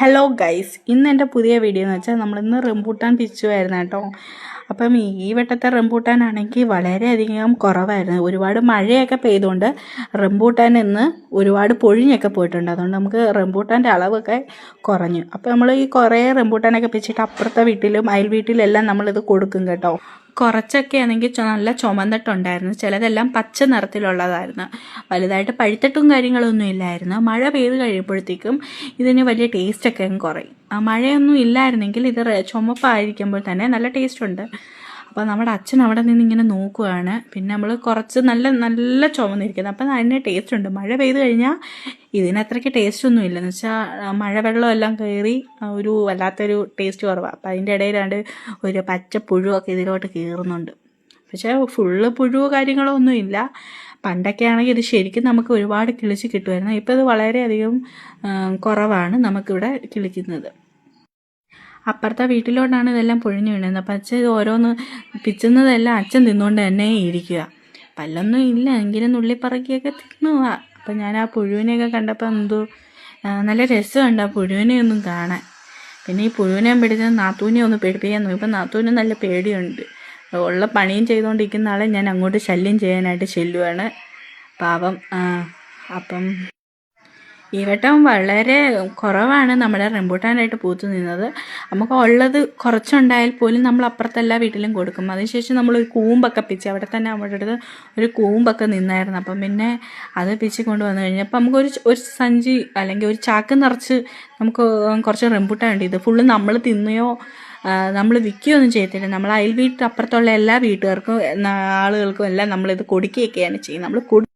Hello guys, ഇന്ന് എൻ്റെ പുതിയ വീഡിയോ എന്ന് വെച്ചാൽ നമ്മളിന്ന് റംബൂട്ടാൻ പിച്ചുമായിരുന്നു കേട്ടോ. അപ്പം ഈ വട്ടത്തെ റംബൂട്ടാനാണെങ്കിൽ വളരെയധികം കുറവായിരുന്നു. ഒരുപാട് മഴയൊക്കെ പെയ്തുകൊണ്ട് റംബൂട്ടാൻ ഇന്ന് ഒരുപാട് പൊഴിഞ്ഞൊക്കെ പോയിട്ടുണ്ട്. അതുകൊണ്ട് നമുക്ക് റംബൂട്ടാൻ്റെ അളവൊക്കെ കുറഞ്ഞു. അപ്പോൾ നമ്മൾ ഈ കുറേ റംബൂട്ടാനൊക്കെ പിച്ചിട്ട് അപ്പുറത്തെ വീട്ടിലും അയൽ വീട്ടിലെല്ലാം നമ്മളിത് കൊടുക്കും കേട്ടോ. കുറച്ചൊക്കെ ആണെങ്കിൽ നല്ല ചുമന്നിട്ടുണ്ടായിരുന്നു, ചിലതെല്ലാം പച്ച നിറത്തിലുള്ളതായിരുന്നു. വലുതായിട്ട് പഴുത്തിട്ടും കാര്യങ്ങളൊന്നും ഇല്ലായിരുന്നു. മഴ പെയ്ത് കഴിയുമ്പോഴത്തേക്കും ഇതിന് വലിയ ടേസ്റ്റൊക്കെ അങ്ങ് കുറയും. ആ മഴയൊന്നും ഇല്ലായിരുന്നെങ്കിൽ ഇത് ചുമപ്പായിരിക്കുമ്പോൾ തന്നെ നല്ല ടേസ്റ്റ് ഉണ്ട്. അപ്പോൾ നമ്മുടെ അച്ഛൻ അവിടെ നിന്ന് ഇങ്ങനെ നോക്കുകയാണ്. പിന്നെ നമ്മൾ കുറച്ച് നല്ല ചുമന്നിരിക്കുന്നത്, അപ്പം അതിന് ടേസ്റ്റ് ഉണ്ട്. മഴ പെയ്ത് കഴിഞ്ഞാൽ ഇതിനത്രയ്ക്ക് ടേസ്റ്റ് ഒന്നും ഇല്ലെന്ന് വെച്ചാൽ മഴവെള്ളമെല്ലാം കയറി ഒരു വല്ലാത്തൊരു ടേസ്റ്റ് കുറവാണ്. അപ്പം അതിൻ്റെ ഇടയിലാണ്ട് ഒരു പച്ച പുഴുവൊക്കെ ഇതിലോട്ട് കയറുന്നുണ്ട്. പക്ഷേ ഫുള്ള് പുഴുവോ കാര്യങ്ങളോ ഒന്നും ഇല്ല. പണ്ടൊക്കെ ആണെങ്കിൽ ഇത് ശരിക്കും നമുക്ക് ഒരുപാട് കിളിച്ച് കിട്ടുമായിരുന്നു. ഇപ്പോൾ ഇത് വളരെയധികം കുറവാണ് നമുക്കിവിടെ കിളിക്കുന്നത്. അപ്പുറത്തെ വീട്ടിലോട്ടാണ് ഇതെല്ലാം പൊഴിഞ്ഞു വീണത്. അപ്പം അച്ഛൻ ഇത് ഓരോന്ന് പിച്ചുന്നതെല്ലാം അച്ഛൻ തിന്നുകൊണ്ട് തന്നെ ഇരിക്കുക. പല്ലൊന്നും ഇല്ല, എങ്കിലും നുള്ളിപ്പറക്കിയൊക്കെ തിന്നുക. അപ്പം ഞാൻ ആ പുഴുവിനെയൊക്കെ കണ്ടപ്പോൾ നല്ല രസമുണ്ട് ആ പുഴുവിനെ ഒന്നും കാണാൻ. പിന്നെ ഈ പുഴുവിനെ പിടിച്ച് നാത്തൂനെ ഒന്ന് പേടിപ്പിക്കാൻ നോക്കി. ഇപ്പം നാത്തൂന് നല്ല പേടിയുണ്ട്. ഉള്ള പണിയും ചെയ്തുകൊണ്ടിരിക്കുന്ന ആളെ ഞാൻ അങ്ങോട്ട് ശല്യം ചെയ്യാനായിട്ട് ചെല്ലുവാണ്, പാവം. അപ്പം ഈ വട്ടം വളരെ കുറവാണ് നമ്മുടെ റംബൂട്ടാനായിട്ട് പൂത്തു നിന്നത്. നമുക്ക് ഉള്ളത് കുറച്ചുണ്ടായാൽ പോലും നമ്മൾ അപ്പുറത്തെല്ലാ വീട്ടിലും കൊടുക്കും. അതിനുശേഷം നമ്മളൊരു കൂമ്പൊക്കെ പിച്ച്, അവിടെ തന്നെ നമ്മുടെ അടുത്ത് ഒരു കൂമ്പൊക്കെ നിന്നായിരുന്നു. അപ്പം പിന്നെ അത് പിച്ച് കൊണ്ടുവന്നു കഴിഞ്ഞപ്പോൾ നമുക്കൊരു സഞ്ചി അല്ലെങ്കിൽ ഒരു ചാക്ക് നിറച്ച് നമുക്ക് കുറച്ച് റംബൂട്ടാൻ ഉണ്ട്. ഇത് ഫുള്ള് നമ്മൾ തിന്നുകയോ നമ്മൾ വിൽക്കുകയൊന്നും ചെയ്യത്തില്ല. നമ്മൾ അയൽ വീട്ടിൽ അപ്പുറത്തുള്ള എല്ലാ വീട്ടുകാർക്കും ആളുകൾക്കും എല്ലാം നമ്മളിത് കൊടുക്കുകയൊക്കെയാണ് ചെയ്യുന്നത്. നമ്മൾ